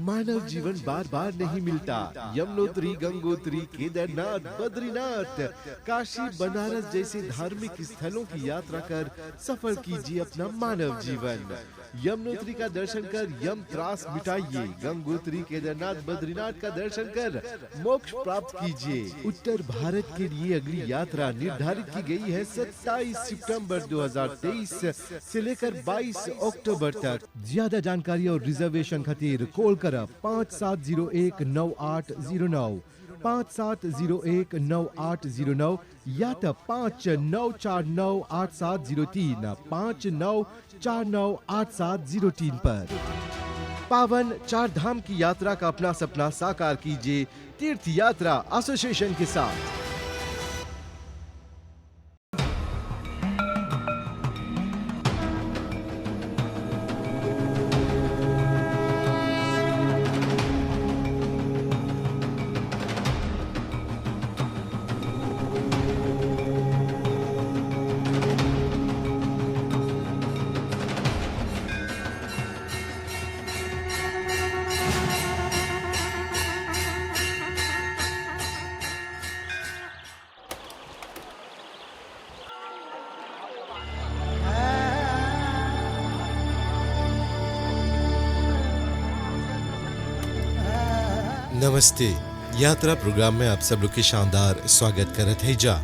मानव जीवन बार बार नहीं मिलता। यमुनोत्री, गंगोत्री, केदारनाथ, बद्रीनाथ, काशी, बनारस जैसे धार्मिक स्थलों की यात्रा कर सफल कीजिए अपना मानव जीवन। यमुनोत्री का दर्शन कर यम त्रास मिटाइए, गंगोत्री, केदारनाथ, बद्रीनाथ का दर्शन कर मोक्ष प्राप्त कीजिए। उत्तर भारत के लिए अगली यात्रा निर्धारित की गई है 27 सितंबर 2023 से लेकर 22 अक्टूबर तक। ज्यादा जानकारी और रिजर्वेशन खातिर कॉल करा 57019809, 57019809 या तो 59498703, 59498703 पर। पावन चार धाम की यात्रा का अपना सपना साकार कीजिए तीर्थ यात्रा एसोसिएशन के साथ। नमस्ते। यात्रा प्रोग्राम में आप सब लोग के शानदार स्वागत करत है जा।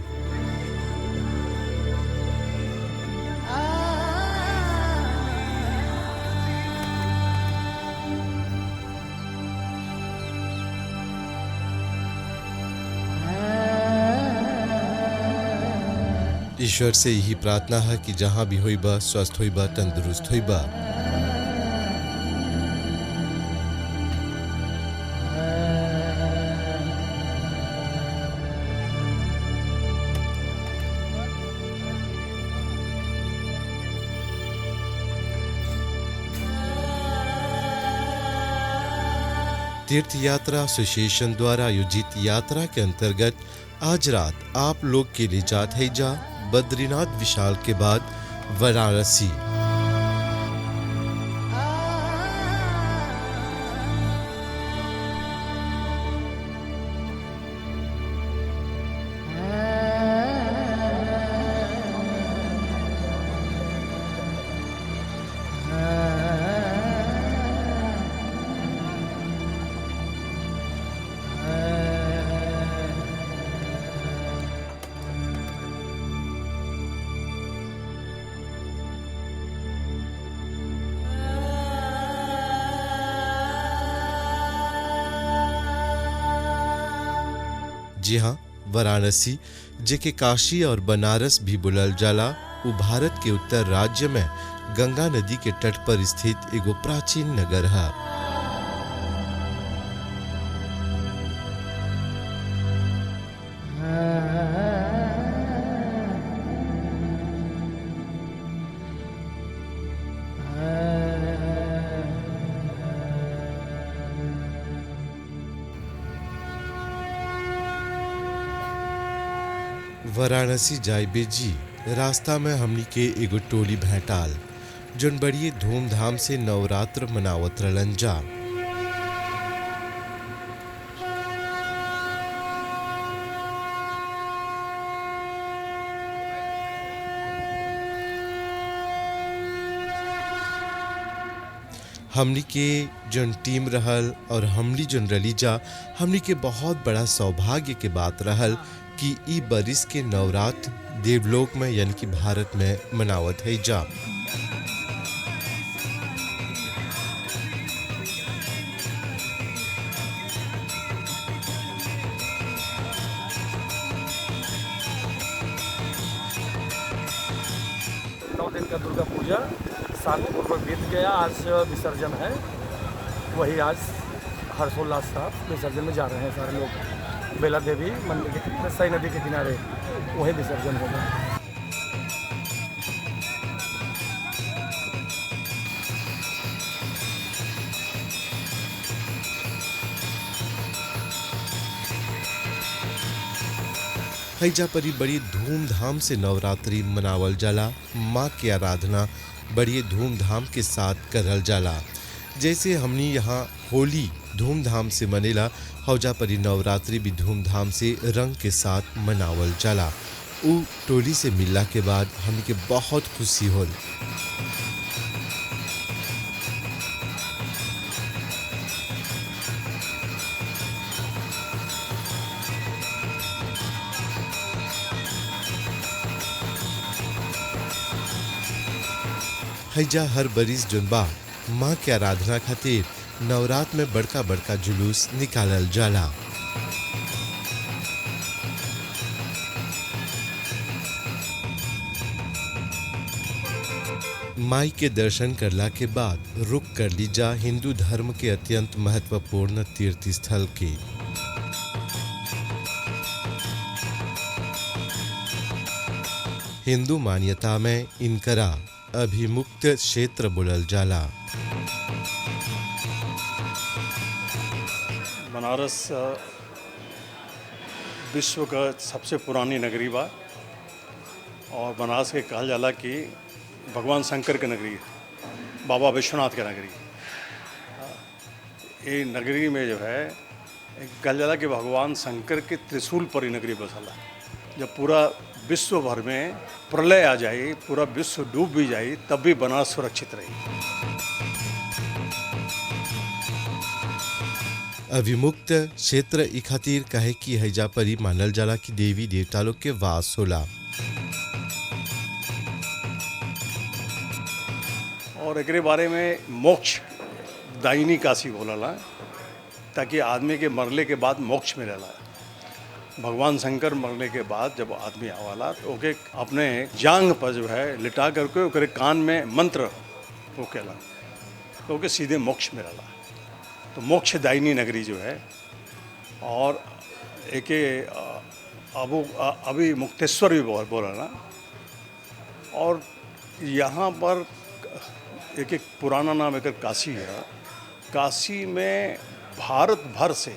ईश्वर से यही प्रार्थना है कि जहां भी होई बा स्वस्थ होई बा, तंदुरुस्त होई बा। तीर्थ यात्रा एसोसिएशन द्वारा आयोजित यात्रा के अंतर्गत आज रात आप लोग के लिए जात है जा बद्रीनाथ विशाल के बाद वाराणसी। जी हाँ, वाराणसी जेके काशी और बनारस भी बुलल जाला, वो भारत के उत्तर राज्य में गंगा नदी के तट पर स्थित एगो प्राचीन नगर है। वाराणसी जाइबे जी रास्ता में हमनी के एगो टोली भेंटाल जोन बड़ी धूमधाम से नवरात्र मनावत रहलन जा। हमनी के जोन टीम रहल और हमनी जोन रली जा, हमनी के बहुत बड़ा सौभाग्य के बात रहल कि ई बरिस के नवरात्र देवलोक में यानी कि भारत में मनावत है जा। नौ दिन का दुर्गा पूजा साल पूर्वक बीत गया। आज विसर्जन है, वही आज हर्षोल्लास के साथ विसर्जन में जा रहे हैं सारे लोग। बेला देवी मंदिर के सई नदी के किनारे वही विसर्जन होगा। हैजा परी बड़ी धूमधाम से नवरात्रि मनावल जाला। माँ की आराधना बड़ी धूमधाम के साथ करल जाला। जैसे हमनी यहाँ होली धूमधाम से मनेला, हौजा परी नवरात्रि भी धूमधाम से रंग के साथ मनावल जाला। उ टोली से मिलला के बाद हमनी के बहुत खुशी होल। हैजा हर बरिस जुनबा माँ के आराधना खातिर नवरात्र में बड़का बड़का जुलूस निकालल जाला। माई के दर्शन करला के बाद रुक कर लीजा हिंदू धर्म के अत्यंत महत्वपूर्ण तीर्थ स्थल के। हिंदू मान्यता में इनकरा अभिमुक्त क्षेत्र बोलल जाला। बनारस विश्व का सबसे पुरानी नगरी बा और बनारस के कहल जाला कि भगवान शंकर के नगरी, बाबा विश्वनाथ के नगरी। ये नगरी में जो है कहल जाला कि भगवान शंकर के त्रिशूल पर ही नगरी बसला। जब पूरा विश्व भर में प्रलय आ जाए, पूरा विश्व डूब भी जाए, तब भी बनारस सुरक्षित रही। अभिमुक्त क्षेत्र ई खातिर कहे कि हैजा परी मानल जाला कि देवी देवता लोग के वास होला। और एकरे बारे में मोक्ष दायिनी काशी बोलला, ताकि आदमी के मरले के बाद मोक्ष मिलेला। भगवान शंकर मरने के बाद जब आदमी आवाला तो ओके अपने जांग पर जो है लिटा करके ओकरे कान में मंत्र ओकेला तो ओके सीधे मोक्ष मिलेला। तो मोक्ष दायिनी नगरी जो है। और एक अभी मुक्तेश्वर भी बोला ना। और यहाँ पर एक पुराना नाम एक काशी है। काशी में भारत भर से,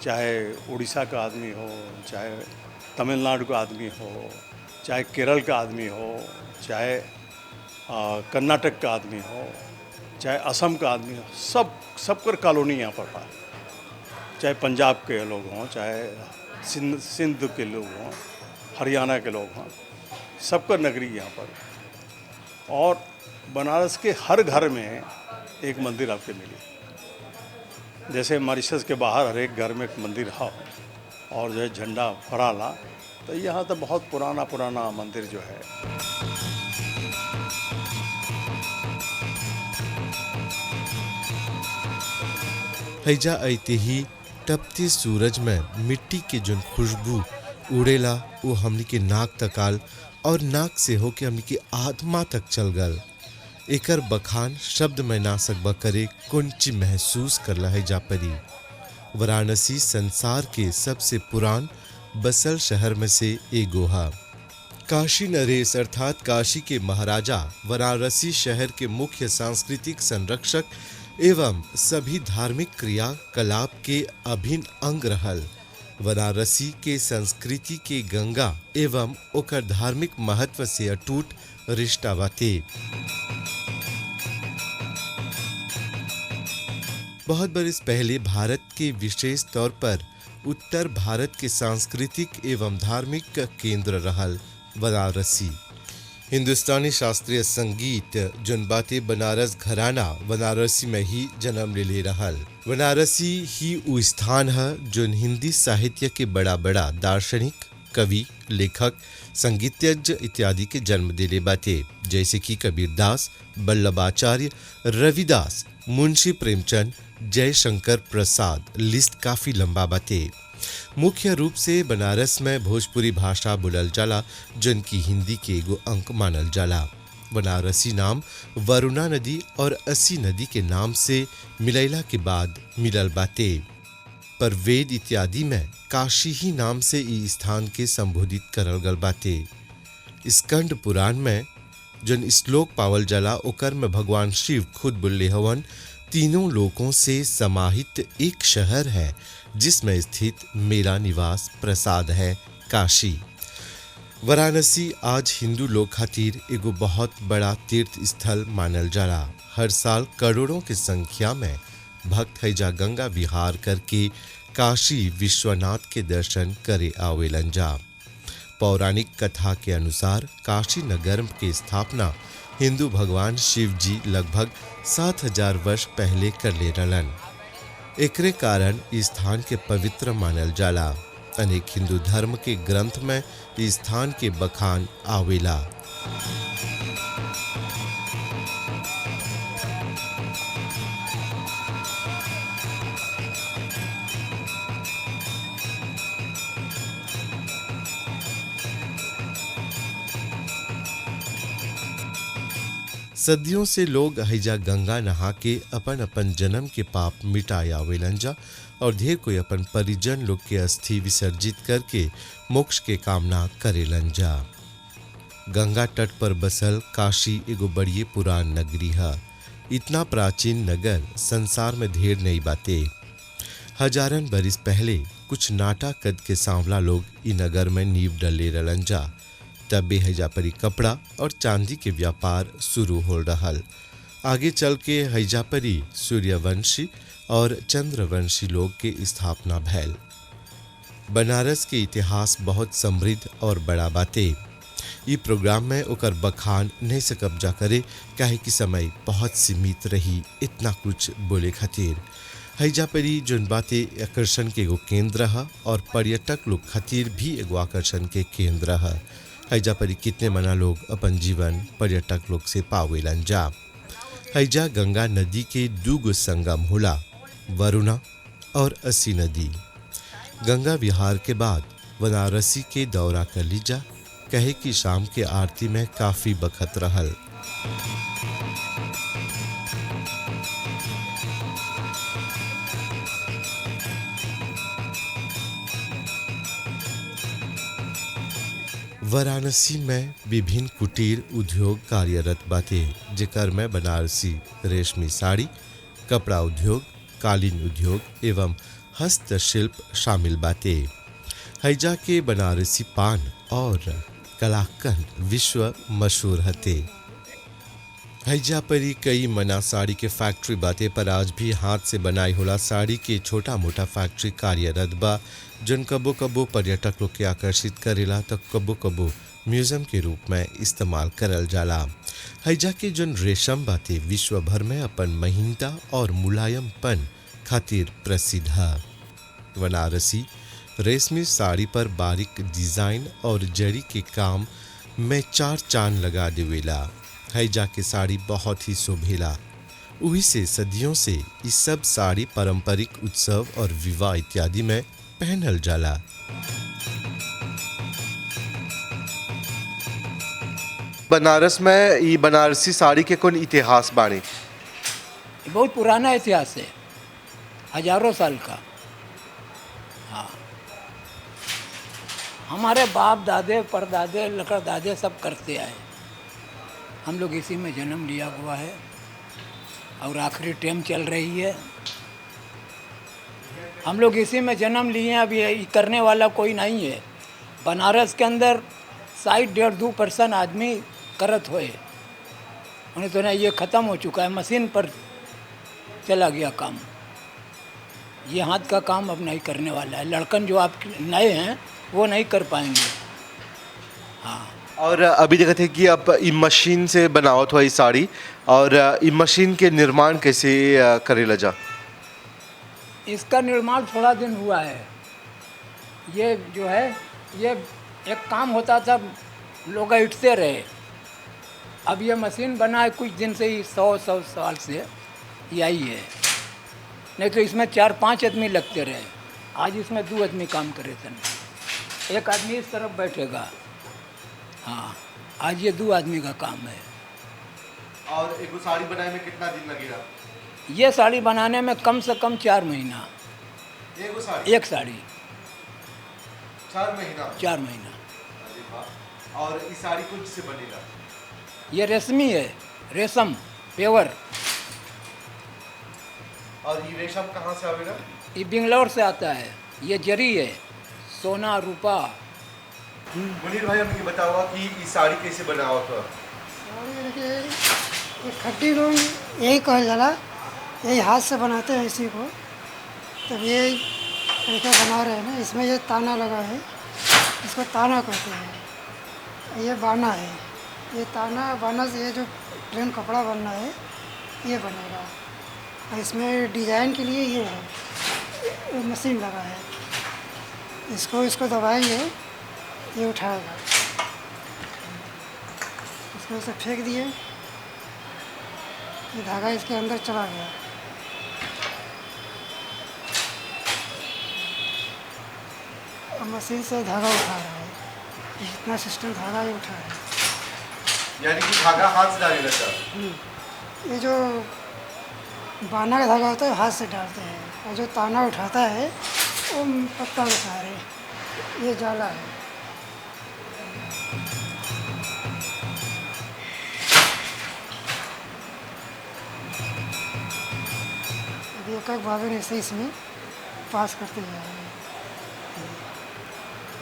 चाहे उड़ीसा का आदमी हो, चाहे तमिलनाडु का आदमी हो, चाहे केरल का आदमी हो, चाहे कर्नाटक का आदमी हो, चाहे असम का आदमी हो, सबकर कॉलोनी यहाँ पर था। चाहे पंजाब के लोग हों, चाहे सिंध के लोग हों, हरियाणा के लोग हों, सबकर नगरी यहाँ पर। और बनारस के हर घर में एक मंदिर आपके मिली। जैसे मॉरिशस के बाहर हर एक घर में एक मंदिर है और जो है झंडा फहराला, तो यहाँ तो बहुत पुराना मंदिर जो है। हैजा ऐते ही टपते सूरज में मिट्टी के जोन खुशबू उड़ेला वो हमनी के नाक तकाल और नाक से होके हमनी के आत्मा तक चल गल। एकर बखान शब्द में ना सकबा करे कुंची महसूस करला है जा परी। वाराणसी संसार के सबसे पुरान बसल शहर में से एगो है। काशी नरेश अर्थात काशी के महाराजा वाराणसी शहर के मुख्य सांस्कृतिक संरक्षक एवं सभी धार्मिक क्रियाकलाप के अभिन्न अंग रहल। वाराणसी के संस्कृति के गंगा एवं ओकर धार्मिक महत्व से अटूट रिश्ता बाते। बहुत बरस पहले भारत के विशेष तौर पर उत्तर भारत के सांस्कृतिक एवं धार्मिक केंद्र रहल वाराणसी। हिंदुस्तानी शास्त्रीय संगीत जोन बाते बनारस घराना वाराणसी में ही जन्म ले रहल। वाराणसी ही वो स्थान है जोन हिंदी साहित्य के बड़ा दार्शनिक, कवि, लेखक, संगीतज्ञ इत्यादि के जन्म दिले बाते, जैसे कि कबीरदास, वल्लभाचार्य, रविदास, मुंशी प्रेमचंद, जयशंकर प्रसाद। लिस्ट काफी लंबा बाते। मुख्य रूप से बनारस में भोजपुरी भाषा बोलल जाला, जिनकी हिंदी के एगो अंक मानल जाला। बनारसी नाम वरुणा नदी और अस्सी नदी के नाम से मिलैला के बाद मिलल बाते, पर वेद इत्यादि में काशी ही नाम से ई स्थान के संबोधित करल गल बाते। स्कंद पुराण में जन श्लोक पावल जाला ओकर में भगवान शिव खुद बोले हवन, तीनों लोकों से समाहित एक शहर है जिसमें स्थित मेरा निवास प्रसाद है काशी। वाराणसी आज हिंदू लोग खातिर एगो बहुत बड़ा तीर्थ स्थल मानल जाला। हर साल करोड़ों की संख्या में भक्त हैजा गंगा विहार करके काशी विश्वनाथ के दर्शन करे आवेलन जा। पौराणिक कथा के अनुसार काशी नगर की स्थापना हिंदू भगवान शिव जी लगभग 7000 वर्ष पहले कर ले रहलन। एकरे कारण इस स्थान के पवित्र मानल जाला। अनेक हिंदू धर्म के ग्रंथ में इस स्थान के बखान आवेला। सदियों से लोग हैजा गंगा नहा के अपन अपन जन्म के पाप मिटाए आवेलन जा और ढेर कोई अपन परिजन लोग के अस्थि विसर्जित करके मोक्ष के कामना करेलन जा। गंगा तट पर बसल काशी एगो बड़ी पुरान नगरी है। इतना प्राचीन नगर संसार में ढेर नहीं बाते। हजारन बरिस पहले कुछ नाटा कद के सांवला लोग इ नगर में नींव डले रहलन जा। तबे हैजा परी कपड़ा और चांदी के व्यापार शुरू हो रहल। आगे चल के हैजा परी सूर्यवंशी और चंद्रवंशी लोग के स्थापना भैल। बनारस के इतिहास बहुत समृद्ध और बड़ा बाते। ई प्रोग्राम में ओकर बखान नहीं से कब्जा करे काहे कि समय बहुत सीमित रही इतना कुछ बोले खातिर। हैजा परी जोन बाते आकर्षण के एगो केंद्र है और पर्यटक लोग खातिर भी एगो आकर्षण के केंद्र है। हैजा परी कितने मना लोग अपन जीवन पर्यटक लोग से पावेलन जा। हैजा गंगा नदी के दूगो संगम होला, वरुणा और अस्सी नदी। गंगा विहार के बाद वाराणसी के दौरा कर लीजा कहे कि शाम के आरती में काफी बखत रहल। वाराणसी में विभिन्न कुटीर उद्योग कार्यरत बाते, जेकर में बनारसी रेशमी साड़ी, कपड़ा उद्योग, कालीन उद्योग एवं हस्तशिल्प शामिल बाते। हैजा के बनारसी पान और कलाकंद विश्व मशहूर हते। हैजा परी कई मना साड़ी के फैक्ट्री बाते, पर आज भी हाथ से बनाई होला साड़ी के छोटा मोटा फैक्ट्री कार्यरत बा, जन कबो कबो पर्यटक लोग के आकर्षित करेला तो कबो कबो म्यूजियम के रूप में इस्तेमाल करल जाला। हैजा के जन रेशम बाते विश्व भर में अपन महीनता और मुलायमपन खातिर प्रसिद्ध है। बनारसी रेशमी साड़ी पर बारीक डिजाइन और जरी के काम में 4 चांद लगा देवेला। हैजा के साड़ी बहुत ही शोभेला। उही से सदियों से इस सब साड़ी पारंपरिक उत्सव और विवाह इत्यादि में पहनल जाला। बनारस में ये बनारसी साड़ी के कौन इतिहास बानी? बहुत पुराना इतिहास है, हजारों साल का। हाँ, हमारे बाप दादे परदादे लकड़दादे सब करते आए। हम लोग इसी में जन्म लिया हुआ है और आखिरी टाइम चल रही है। हम लोग इसी में जन्म लिए हैं, अभी करने वाला कोई नहीं है। बनारस के अंदर 1.5-2% आदमी करत हुए, उन्हें तो ना ये ख़त्म हो चुका है, मशीन पर चला गया काम। ये हाथ का काम अब नहीं करने वाला है। लड़कन जो आप नए हैं वो नहीं कर पाएंगे। हाँ, और अभी देखते हैं कि अब ई मशीन से बनावत हुआ ये साड़ी, और ई मशीन के निर्माण कैसे करेला जा? इसका निर्माण थोड़ा दिन हुआ है। ये जो है ये एक काम होता था, लोग इटते रहे। अब ये मशीन बना है कुछ दिन से ही, 100 साल से ये आई है। नहीं तो इसमें 4-5 आदमी लगते रहे। आज इसमें 2 आदमी काम करे थे। एक आदमी इस तरफ बैठेगा। हाँ, आज ये 2 आदमी का काम है। और एक साड़ी बनाने में कितना दिन लगेगा? ये साड़ी बनाने में कम से कम 4 महीना। एक साड़ी 4 महीना? 4 महीना। अरे वाह। और ये साड़ी कुछ से बनेगा? ये रेशमी है, रेशम पेवर। और ये रेशम कहाँ से आवेगा? ये बेंगलोर से आता है। ये जरी है, सोना रूपा मुनीर भाई हमने बताओ कि ये साड़ी कैसे बनाओ तो? और ये देखिए, ये खट्टी लोग यही कहल जाला, यही हाथ से बनाते हैं इसी को। तब ये तरीका बना रहे हैं ना, इसमें ये ताना लगा है, इसको ताना कहते हैं। ये बाना है, ये ताना बाना से ये जो प्लेन कपड़ा बनना है ये बनेगा। और इसमें डिज़ाइन के लिए ये है, ये मशीन लगा है, इसको दबाएंगे, ये उठाएगा। इसको ऐसे फेंक दिए, ये धागा इसके अंदर चला गया। अब मशीन से धागा उठा रहा है, जितना सिस्टम धागा ये उठा है। यानी कि धागा हाथ से डालने लगता? ये जो बाना का धागा होता है हाथ से डालते हैं, और जो ताना उठाता है वो पत्ता के सहारे, ये जाला है। अब एक एक भागे ऐसे इसमें पास करते जाएंगे।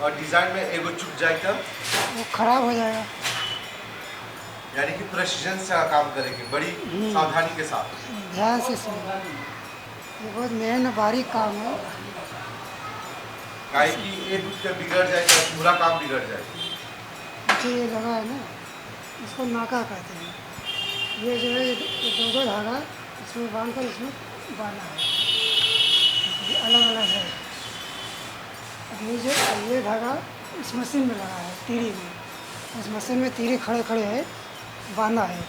और डिजाइन में एगो चुक जाए तब वो खराब हो जाएगा। यानी कि प्रेसिजन से काम करेंगे, बड़ी सावधानी के साथ, ध्यान से इसमें, ये बहुत मेहनत बारीक काम है। काहे कि एक टूट बिगड़ जाए तो पूरा काम बिगड़ जाए। देखिए ये लगा है ना, इसको नाका कहते हैं। ये जो है ये दो धागा इसमें बांध कर इसमें बांधना है, ये अलग अलग है। अब ये जो ये धागा इस मशीन में लगा है, तीरी में, इस मशीन में तीरी खड़े खड़े है, बांधा है।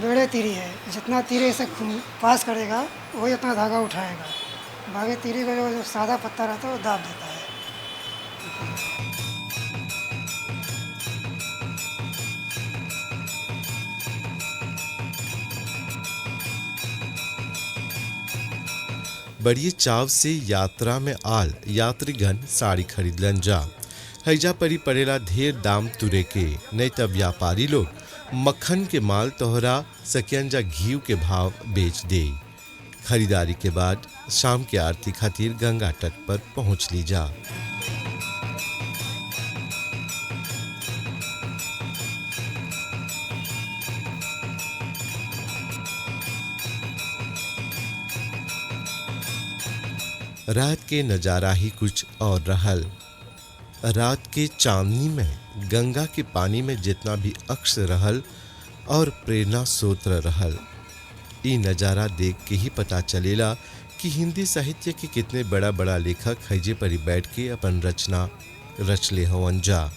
बेड़े तीरी है, जितना तीरी से पास करेगा वही उतना धागा उठाएगा। बाकी तीरी का जो सादा पत्ता रहता है वो दाब देता है। बड़ी चाव से यात्रा में आल यात्रीगण साड़ी खरीदलन जा। हैजा परी पड़ेला ढेर दाम तुरे के, नहीं तब व्यापारी लोग मक्खन के माल तोहरा सकियन जा घीव के भाव बेच दे। खरीदारी के बाद शाम की आरती खातिर गंगा तट पर पहुंच ली जा। रात के नजारा ही कुछ और रहल। रात के चांदनी में गंगा के पानी में जितना भी अक्ष रहल और प्रेरणा सोत्र रहल, ई नज़ारा देख के ही पता चलेला कि हिंदी साहित्य के कितने बड़ा बड़ा लेखक हैजे परी बैठ के अपन रचना रचले हवन जा।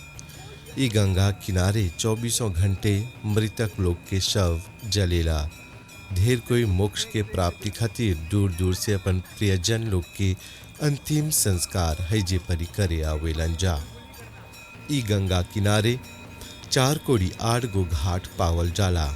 ई गंगा किनारे 24 घंटे मृतक लोग के शव जलेला। ढेर कोई मोक्ष के प्राप्ति खातिर दूर दूर से अपन प्रियजन लोग के अंतिम संस्कार हैजे परी करे आवेलन जा। ई गंगा किनारे 4 कोड़ी 8 गो घाट पावल जाला।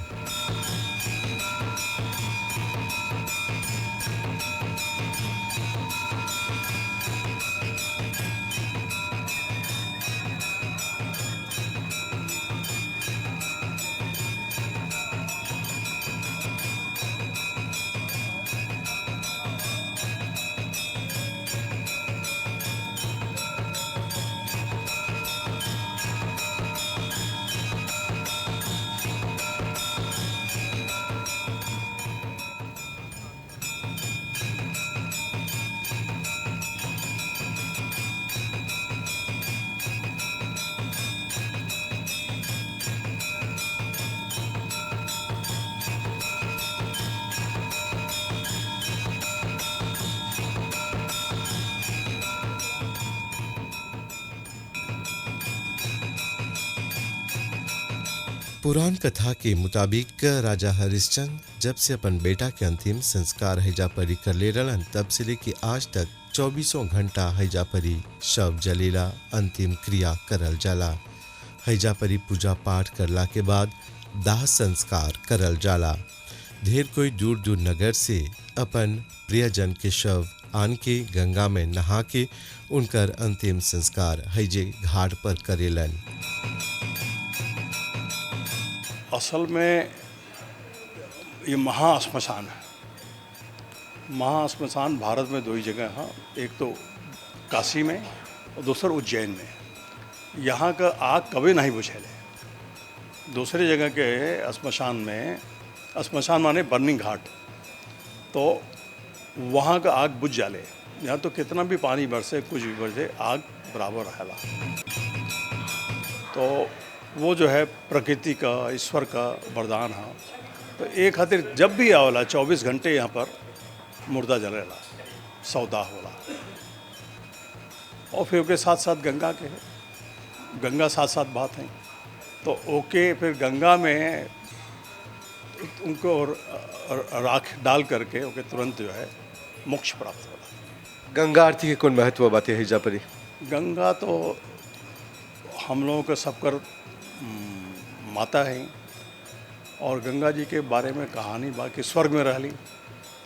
पुराण कथा के मुताबिक राजा हरिश्चंद्र जब से अपन बेटा के अंतिम संस्कार हैजा परी कर ले रहलन, तब से लेके आज तक 24 घंटा हैजा परी शव जलेला, अंतिम क्रिया करल जाला। हैजा परी पूजा पाठ करला के बाद दाह संस्कार करल जाला। ढेर कोई दूर दूर नगर से अपन प्रियजन के शव आन के गंगा में नहा के उनकर अंतिम संस्कार हैजे घाट पर करेलन। असल में ये महाश्मशान है। महाश्मशान भारत में 2 ही जगह हैं, एक तो काशी में और दूसरा उज्जैन में। यहाँ का आग कभी नहीं बुझेले। दूसरी जगह के श्मशान में, श्मशान माने बर्निंग घाट, तो वहाँ का आग बुझ जाले। यहाँ तो कितना भी पानी बरसे, कुछ भी बरसे, आग बराबर रहेला। तो वो जो है प्रकृति का, ईश्वर का वरदान है। तो एक खातिर जब भी आवला 24 घंटे यहाँ पर मुर्दा जलेला, सौदा होला। और फिर उसके साथ साथ गंगा के है, गंगा साथ साथ बात है। तो ओके, फिर गंगा में उनको राख डाल करके ओके तुरंत जो है मोक्ष प्राप्त होला। गंगा आरती के कौन महत्व बातें है परी? गंगा तो हम लोगों का सबकर माता है, और गंगा जी के बारे में कहानी बा कि स्वर्ग में रहली,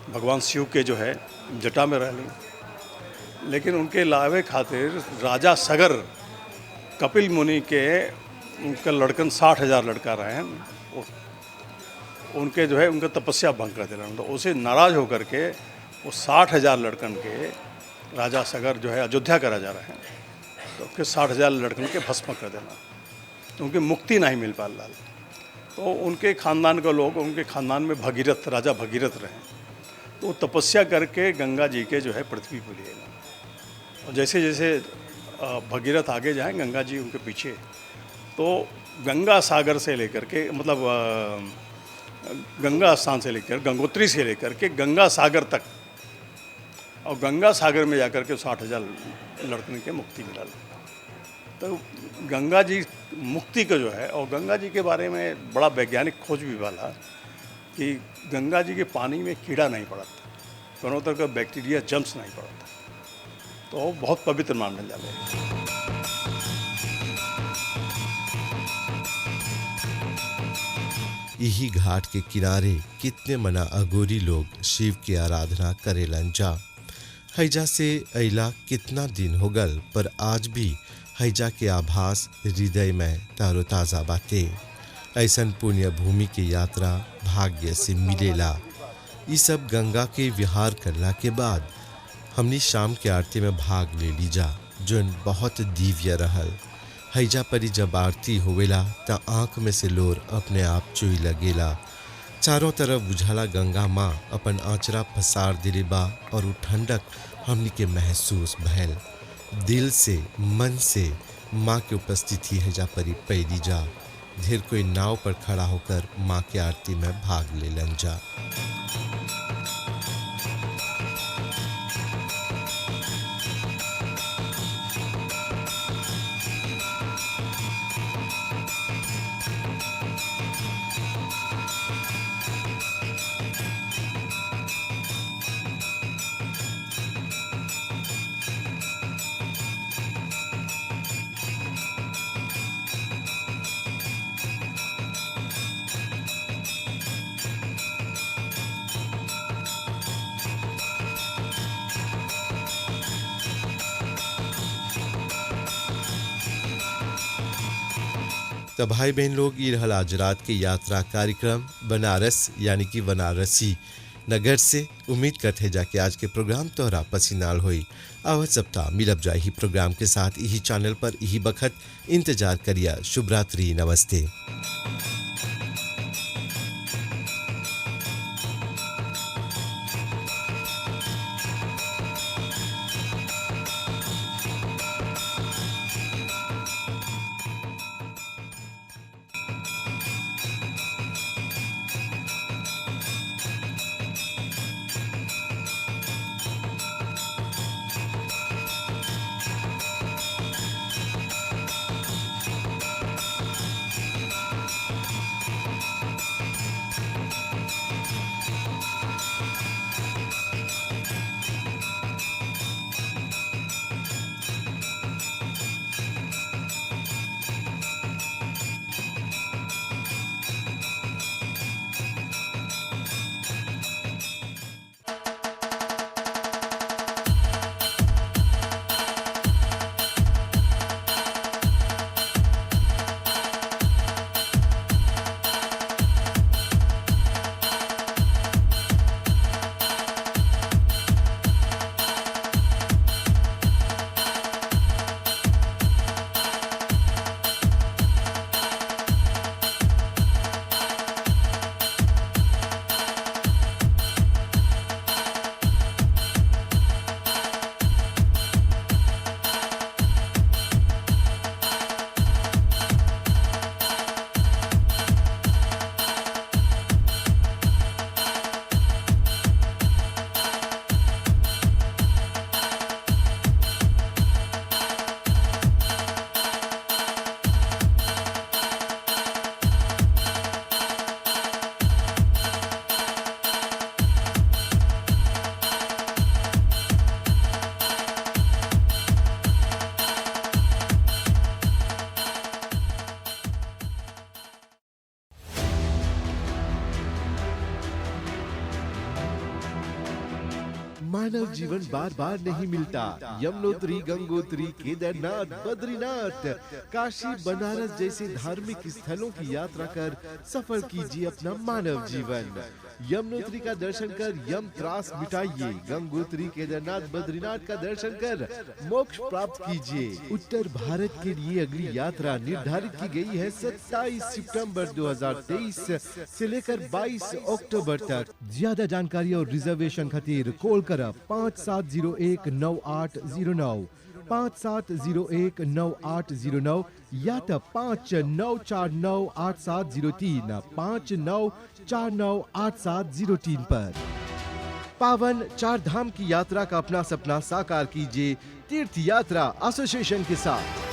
भगवान शिव के जो है जटा में रहली, लेकिन उनके लावे खातिर राजा सगर कपिल मुनि के उनका लड़कन 60,000 लड़का रहे हैं, उनके जो है उनका तपस्या भंग कर दिला। तो उसे नाराज होकर के वो 60,000 लड़कन के राजा सगर जो है अयोध्या का राजा रहे, तो उसके 60,000 लड़कन के भस्म कर देना, तो उनकी मुक्ति नहीं मिल पा रहा। तो उनके ख़ानदान के लोग, उनके ख़ानदान में भगीरथ, राजा भगीरथ रहे, तो तपस्या करके गंगा जी के जो है पृथ्वी पर लिए। और जैसे जैसे भगीरथ आगे जाएं, गंगा जी उनके पीछे, तो गंगा सागर से लेकर के, मतलब गंगा स्थान से लेकर, गंगोत्री से लेकर के गंगा सागर तक, और गंगा सागर में जाकर के 60,000 लड़कन के मुक्ति मिला। तो गंगा जी मुक्ति का जो है, और गंगा जी के बारे में बड़ा वैज्ञानिक खोज भी वाला कि गंगा जी के पानी में कीड़ा नहीं पड़ता, दोनों तरह का बैक्टीरिया जम्स नहीं पड़ता, तो बहुत पवित्र मानने जाते। यही घाट के किनारे कितने मना अगोरी लोग शिव की आराधना करेलन जा। हैजा से अइला कितना दिन हो गल, पर आज भी हैजा के आभास हृदय में तारोताज़ा बाते। ऐसन पुण्य भूमि की यात्रा भाग्य से मिलेला। ये सब गंगा के विहार करला के बाद हमनी शाम के आरती में भाग ले लीजा, जोन बहुत दिव्य रहल। हैजा परी जब आरती होवेला त आँख में से लोर अपने आप चुई लगेला। चारों तरफ बुझाला गंगा माँ अपन आँचरा फसार दिले बा, और वो ठंडक हमनी के महसूस भैल। दिल से, मन से माँ के उपस्थिति हैजा परी पैली जा। ढेर कोई नाव पर खड़ा होकर माँ के आरती में भाग लेलन जा। तो भाई बहन लोग, ये रहल आज रात के यात्रा कार्यक्रम बनारस यानी कि बनारसी नगर से। उम्मीद करते जाके आज के प्रोग्राम तोहरा पसीनाल होई। आवत सप्ताह मिलब जाए ही प्रोग्राम के साथ यही चैनल पर यही बखत इंतजार करिया। शुभ रात्रि, नमस्ते। मानव जीवन बार बार नहीं मिलता। यमुनोत्री, गंगोत्री, केदारनाथ, बद्रीनाथ, काशी, बनारस जैसे धार्मिक स्थलों की यात्रा कर सफल कीजिए अपना मानव जीवन। यमुनोत्री का दर्शन कर यम त्रास मिटाइए, गंगोत्री, केदारनाथ, बद्रीनाथ का दर्शन कर मोक्ष प्राप्त कीजिए। उत्तर भारत के लिए अगली यात्रा निर्धारित की गई है 27 सितंबर 2023 से लेकर 22 अक्टूबर तक। ज्यादा जानकारी और रिजर्वेशन खातिर कॉल करब 57019809 57019809 या तो 59498703 59498703 पर। पावन चार धाम की यात्रा का अपना सपना साकार कीजिए तीर्थ यात्रा एसोसिएशन के साथ।